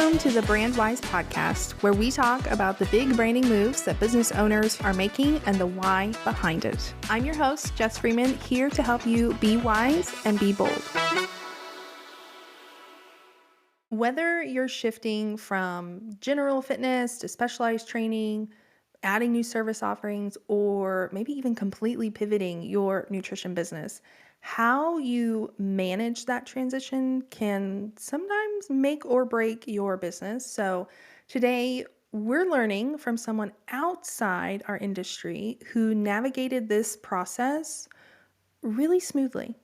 Welcome to the Brand Wise podcast, where we talk about the big branding moves that business owners are making and the why behind it. I'm your host, Jess Freeman, here to help you be wise and be bold. Whether you're shifting from general fitness to specialized training, adding new service offerings, or maybe even completely pivoting your nutrition business, how you manage that transition can sometimes make or break your business. So today we're learning from someone outside our industry who navigated this process really smoothly.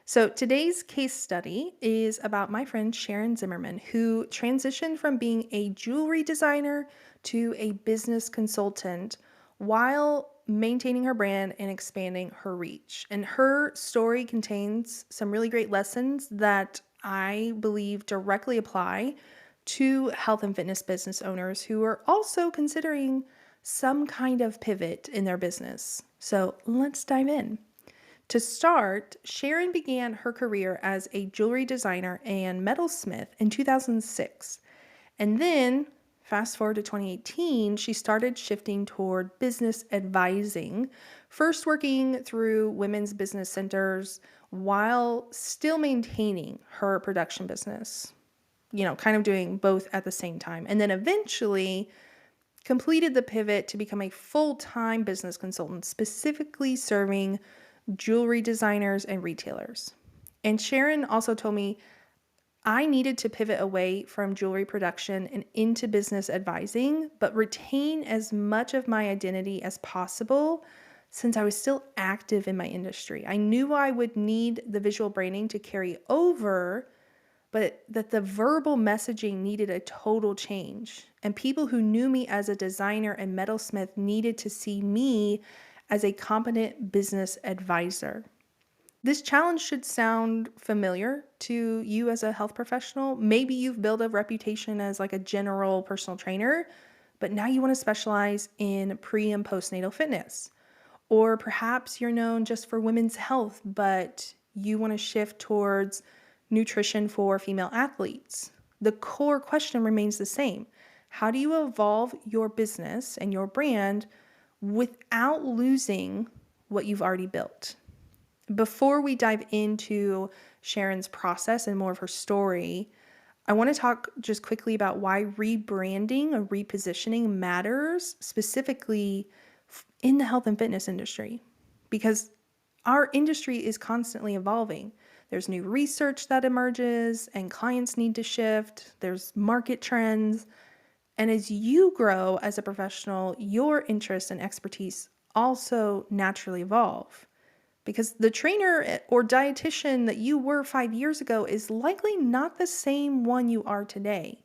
So today's case study is about my friend Sharon Zimmerman, who transitioned from being a jewelry designer to a business consultant while maintaining her brand and expanding her reach. And her story contains some really great lessons that I believe directly apply to health and fitness business owners who are also considering some kind of pivot in their business. So let's dive in. To start, Sharon began her career as a jewelry designer and metalsmith in 2006. And then, fast forward to 2018, she started shifting toward business advising, first working through women's business centers while still maintaining her production business, kind of doing both at the same time. And then eventually completed the pivot to become a full-time business consultant, specifically serving jewelry designers and retailers. And Sharon also told me I needed to pivot away from jewelry production and into business advising, but retain as much of my identity as possible since I was still active in my industry. I knew I would need the visual branding to carry over, but that the verbal messaging needed a total change. And people who knew me as a designer and metalsmith needed to see me as a competent business advisor. This challenge should sound familiar to you as a health professional. Maybe you've built a reputation as like a general personal trainer, but now you want to specialize in pre and postnatal fitness. Or perhaps you're known just for women's health, but you want to shift towards nutrition for female athletes. The core question remains the same. How do you evolve your business and your brand without losing what you've already built? Before we dive into Sharon's process and more of her story, I want to talk just quickly about why rebranding or repositioning matters specifically in the health and fitness industry, because our industry is constantly evolving. There's new research that emerges and clients need to shift. There's market trends. And as you grow as a professional, your interests and expertise also naturally evolve, because the trainer or dietitian that you were 5 years ago is likely not the same one you are today.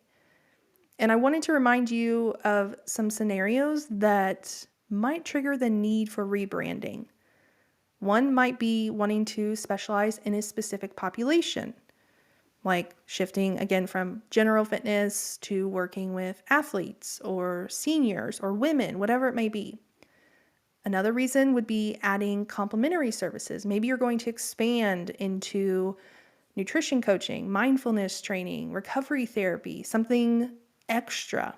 And I wanted to remind you of some scenarios that might trigger the need for rebranding. One might be wanting to specialize in a specific population, like shifting again from general fitness to working with athletes or seniors or women, whatever it may be. Another reason would be adding complementary services. Maybe you're going to expand into nutrition coaching, mindfulness training, recovery therapy, something extra.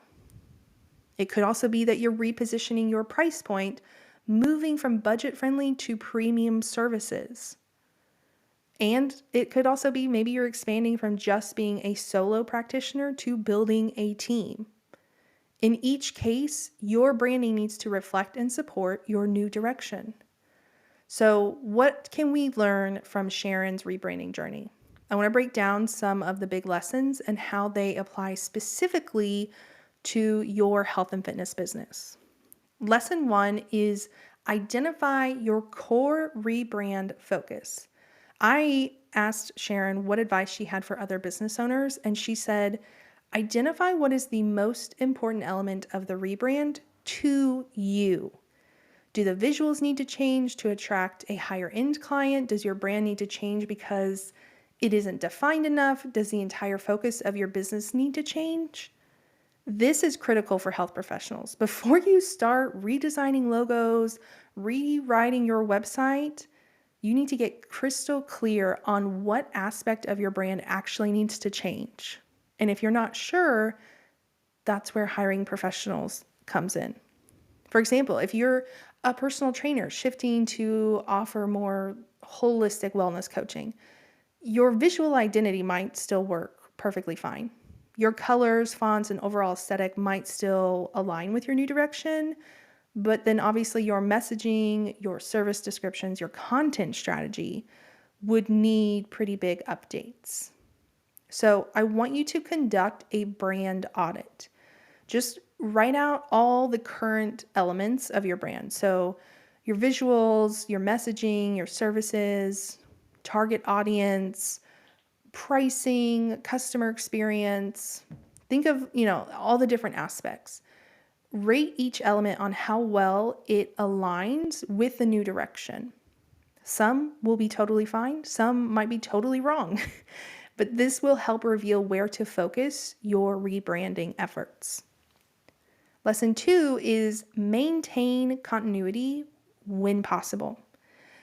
It could also be that you're repositioning your price point, moving from budget-friendly to premium services. And it could also be maybe you're expanding from just being a solo practitioner to building a team. In each case, your branding needs to reflect and support your new direction. So what can we learn from Sharon's rebranding journey? I want to break down some of the big lessons and how they apply specifically to your health and fitness business. Lesson 1 is identify your core rebrand focus. I asked Sharon what advice she had for other business owners, and she said, identify what is the most important element of the rebrand to you. Do the visuals need to change to attract a higher end client? Does your brand need to change because it isn't defined enough? Does the entire focus of your business need to change? This is critical for health professionals. Before you start redesigning logos, rewriting your website, you need to get crystal clear on what aspect of your brand actually needs to change. And if you're not sure, that's where hiring professionals comes in. For example, if you're a personal trainer shifting to offer more holistic wellness coaching, your visual identity might still work perfectly fine. Your colors, fonts, and overall aesthetic might still align with your new direction, but then obviously your messaging, your service descriptions, your content strategy would need pretty big updates. So I want you to conduct a brand audit. Just write out all the current elements of your brand. So your visuals, your messaging, your services, target audience, pricing, customer experience. Think of, all the different aspects. Rate each element on how well it aligns with the new direction. Some will be totally fine, some might be totally wrong, but this will help reveal where to focus your rebranding efforts. Lesson 2 is maintain continuity when possible.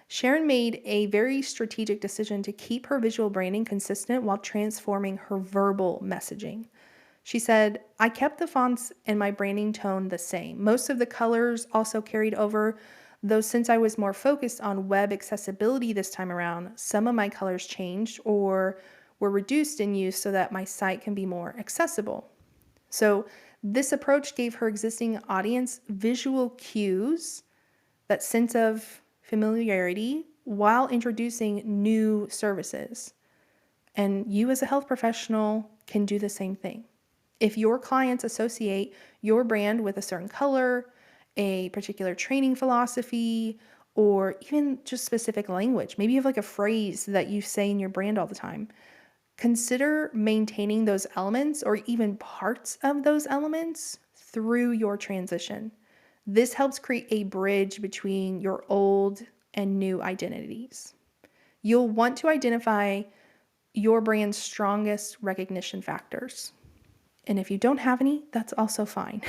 Sharon made a very strategic decision to keep her visual branding consistent while transforming her verbal messaging. She said, I kept the fonts and my branding tone the same. Most of the colors also carried over, though since I was more focused on web accessibility this time around, some of my colors changed or were reduced in use so that my site can be more accessible. So this approach gave her existing audience visual cues, that sense of familiarity, while introducing new services. And you as a health professional can do the same thing. If your clients associate your brand with a certain color, a particular training philosophy, or even just specific language, maybe you have like a phrase that you say in your brand all the time, consider maintaining those elements or even parts of those elements through your transition. This helps create a bridge between your old and new identities. You'll want to identify your brand's strongest recognition factors. And if you don't have any, that's also fine.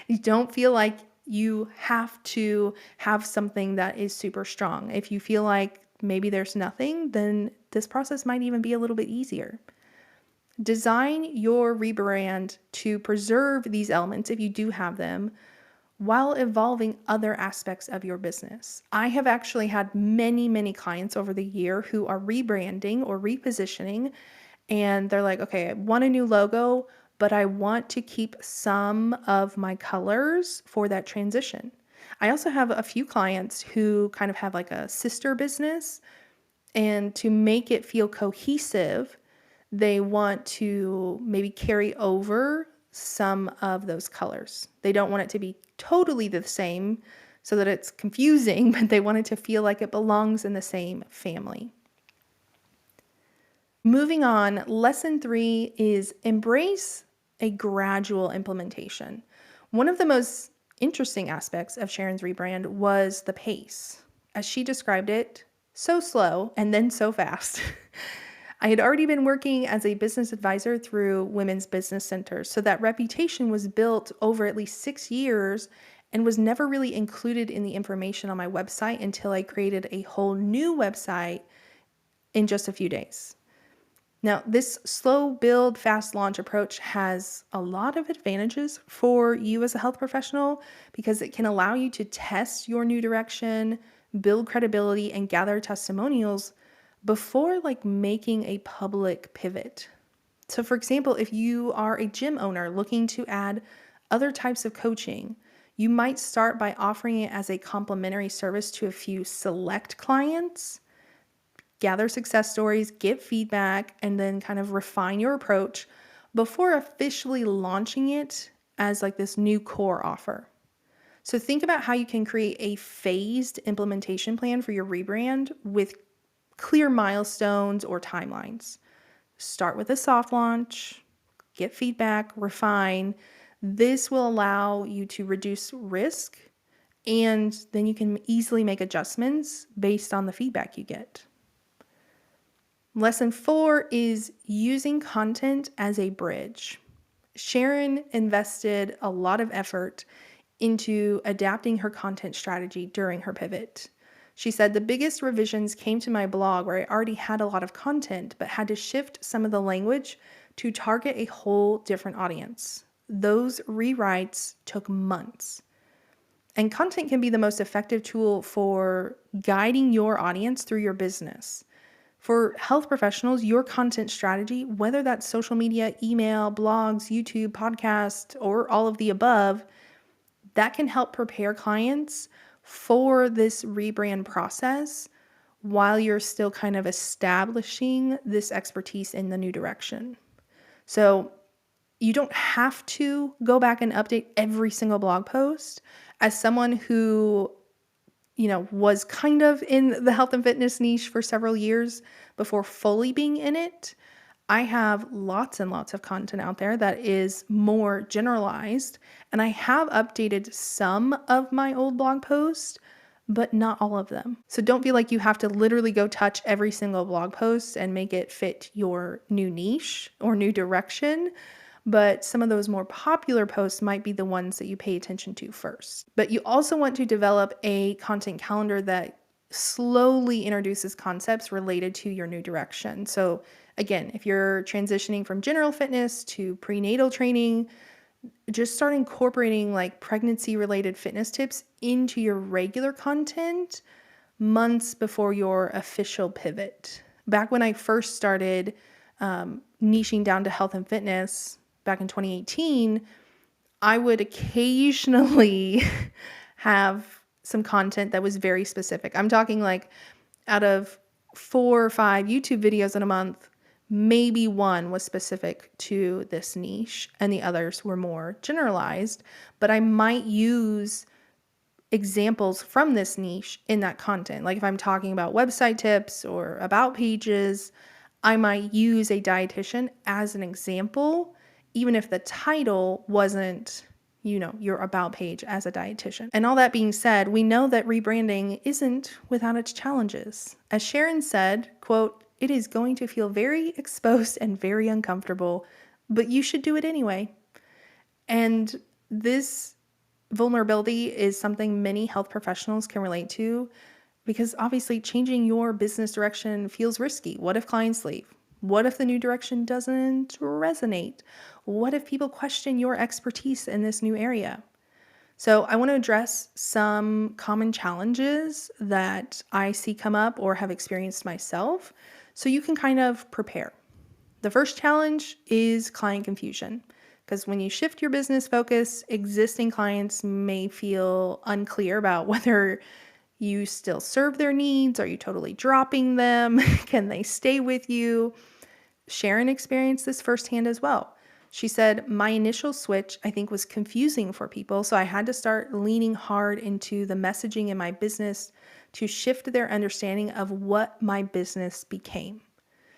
You don't feel like you have to have something that is super strong. If you feel like maybe there's nothing, then this process might even be a little bit easier. Design your rebrand to preserve these elements if you do have them, while evolving other aspects of your business. I have actually had many clients over the year who are rebranding or repositioning, and they're like, okay, I want a new logo, but I want to keep some of my colors for that transition. I also have a few clients who kind of have like a sister business, and to make it feel cohesive, they want to maybe carry over some of those colors. They don't want it to be totally the same so that it's confusing, but they want it to feel like it belongs in the same family. Moving on, lesson 3 is embrace a gradual implementation. One of the most interesting aspects of Sharon's rebrand was the pace. As she described it, so slow and then so fast. I had already been working as a business advisor through women's business centers, so that reputation was built over at least 6 years and was never really included in the information on my website until I created a whole new website in just a few days. Now, this slow build, fast launch approach has a lot of advantages for you as a health professional because it can allow you to test your new direction, build credibility, and gather testimonials before making a public pivot. So for example, if you are a gym owner looking to add other types of coaching, you might start by offering it as a complimentary service to a few select clients, gather success stories, get feedback, and then kind of refine your approach before officially launching it as this new core offer. So think about how you can create a phased implementation plan for your rebrand with clear milestones or timelines. Start with a soft launch, get feedback, refine. This will allow you to reduce risk, and then you can easily make adjustments based on the feedback you get. Lesson 4 is using content as a bridge. Sharon invested a lot of effort into adapting her content strategy during her pivot. She said, the biggest revisions came to my blog where I already had a lot of content, but had to shift some of the language to target a whole different audience. Those rewrites took months. And content can be the most effective tool for guiding your audience through your business. For health professionals, your content strategy, whether that's social media, email, blogs, YouTube, podcast, or all of the above, that can help prepare clients for this rebrand process while you're still kind of establishing this expertise in the new direction. So you don't have to go back and update every single blog post. As someone who, was kind of in the health and fitness niche for several years before fully being in it, I have lots and lots of content out there that is more generalized, and I have updated some of my old blog posts, but not all of them. So don't feel like you have to literally go touch every single blog post and make it fit your new niche or new direction. But some of those more popular posts might be the ones that you pay attention to first. But you also want to develop a content calendar that slowly introduces concepts related to your new direction. So again, if you're transitioning from general fitness to prenatal training, just start incorporating like pregnancy related fitness tips into your regular content months before your official pivot. Back when I first started niching down to health and fitness back in 2018, I would occasionally have some content that was very specific. I'm talking like out of 4 or 5 YouTube videos in a month, maybe one was specific to this niche and the others were more generalized, but I might use examples from this niche in that content. Like if I'm talking about website tips or about pages, I might use a dietitian as an example, even if the title wasn't, your about page as a dietitian. And all that being said, we know that rebranding isn't without its challenges. As Sharon said, quote, "It is going to feel very exposed and very uncomfortable, but you should do it anyway." And this vulnerability is something many health professionals can relate to because obviously changing your business direction feels risky. What if clients leave? What if the new direction doesn't resonate? What if people question your expertise in this new area? So I want to address some common challenges that I see come up or have experienced myself so you can kind of prepare. The first challenge is client confusion. Because when you shift your business focus, existing clients may feel unclear about whether you still serve their needs. Are you totally dropping them? Can they stay with you? Sharon experienced this firsthand as well. She said, my initial switch, I think, was confusing for people. So I had to start leaning hard into the messaging in my business to shift their understanding of what my business became.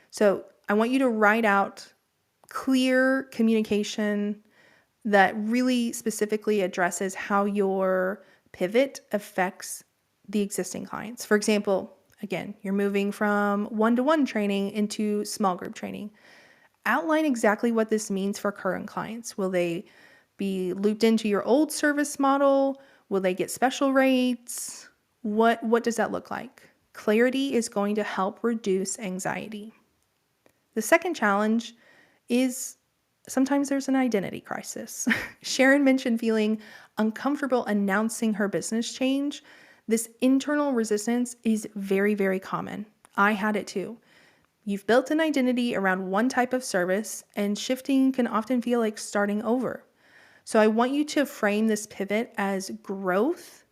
So I want you to write out clear communication that really specifically addresses how your pivot affects the existing clients. For example, again, you're moving from one-to-one training into small group training. Outline exactly what this means for current clients. Will they be looped into your old service model? Will they get special rates? What does that look like? Clarity is going to help reduce anxiety. The second challenge is sometimes there's an identity crisis. Sharon mentioned feeling uncomfortable announcing her business change. This internal resistance is very, very common. I had it too. You've built an identity around one type of service, and shifting can often feel like starting over. So I want you to frame this pivot as growth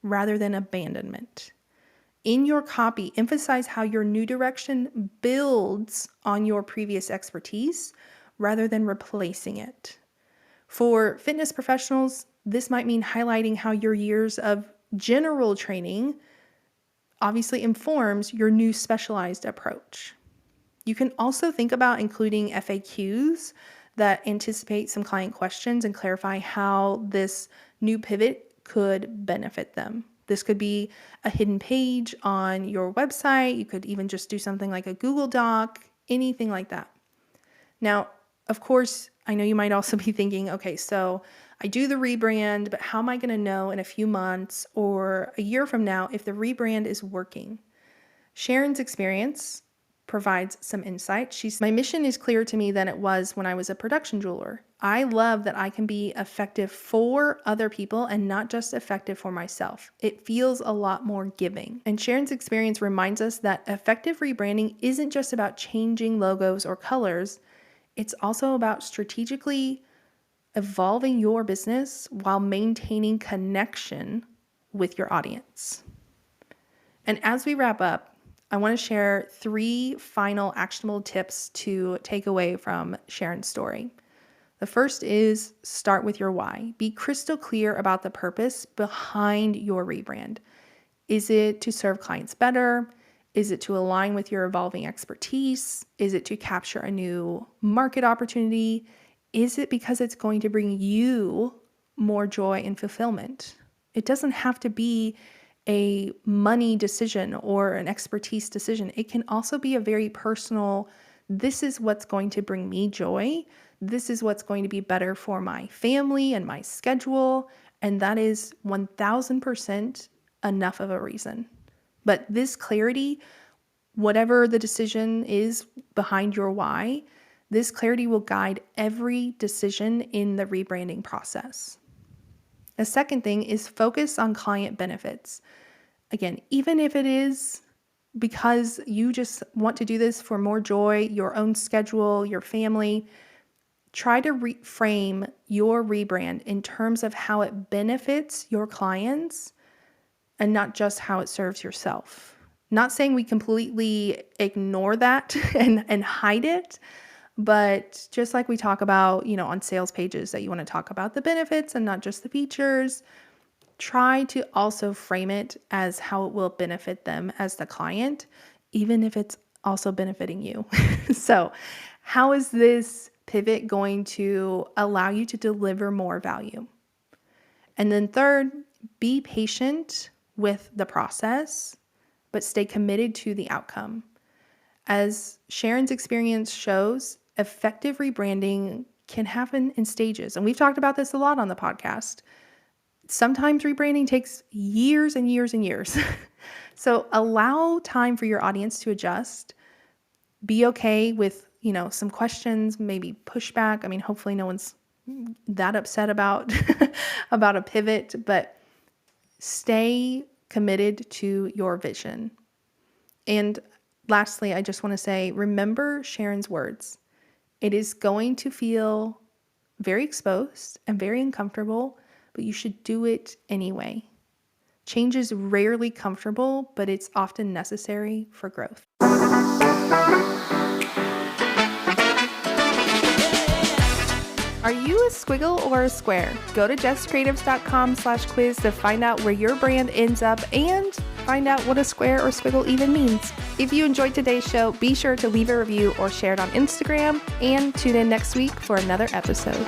rather than abandonment. In your copy, emphasize how your new direction builds on your previous expertise rather than replacing it. For fitness professionals, this might mean highlighting how your years of general training obviously informs your new specialized approach. You can also think about including FAQs that anticipate some client questions and clarify how this new pivot could benefit them. This could be a hidden page on your website. You could even just do something like a Google Doc, anything like that. Now, of course, I know you might also be thinking, okay, so I do the rebrand, but how am I going to know in a few months or a year from now if the rebrand is working? Sharon's experience provides some insight. My mission is clearer to me than it was when I was a production jeweler. I love that I can be effective for other people and not just effective for myself. It feels a lot more giving. And Sharon's experience reminds us that effective rebranding isn't just about changing logos or colors. It's also about strategically evolving your business while maintaining connection with your audience. And as we wrap up, I want to share 3 final actionable tips to take away from Sharon's story. The first is start with your why. Be crystal clear about the purpose behind your rebrand. Is it to serve clients better? Is it to align with your evolving expertise? Is it to capture a new market opportunity? Is it because it's going to bring you more joy and fulfillment? It doesn't have to be a money decision or an expertise decision. It can also be a very personal, this is what's going to bring me joy. This is what's going to be better for my family and my schedule. And that is 1000% enough of a reason. But this clarity, whatever the decision is behind your why, this clarity will guide every decision in the rebranding process. The second thing is focus on client benefits. Again, even if it is because you just want to do this for more joy, your own schedule, your family, try to reframe your rebrand in terms of how it benefits your clients and not just how it serves yourself. Not saying we completely ignore that and hide it, but just like we talk about, on sales pages that you want to talk about the benefits and not just the features, try to also frame it as how it will benefit them as the client, even if it's also benefiting you. So how is this pivot going to allow you to deliver more value? And then third, be patient with the process, but stay committed to the outcome. As Sharon's experience shows, effective rebranding can happen in stages. And we've talked about this a lot on the podcast. Sometimes rebranding takes years and years and years. So allow time for your audience to adjust. Be okay with, some questions, maybe pushback. I mean, hopefully no one's that upset about, about a pivot, but stay committed to your vision. And lastly, I just want to say, remember Sharon's words. It is going to feel very exposed and very uncomfortable, but you should do it anyway. Change is rarely comfortable, but it's often necessary for growth. Are you a squiggle or a square? Go to justcreatives.com/quiz to find out where your brand ends up and find out what a square or squiggle even means. If you enjoyed today's show, be sure to leave a review or share it on Instagram and tune in next week for another episode.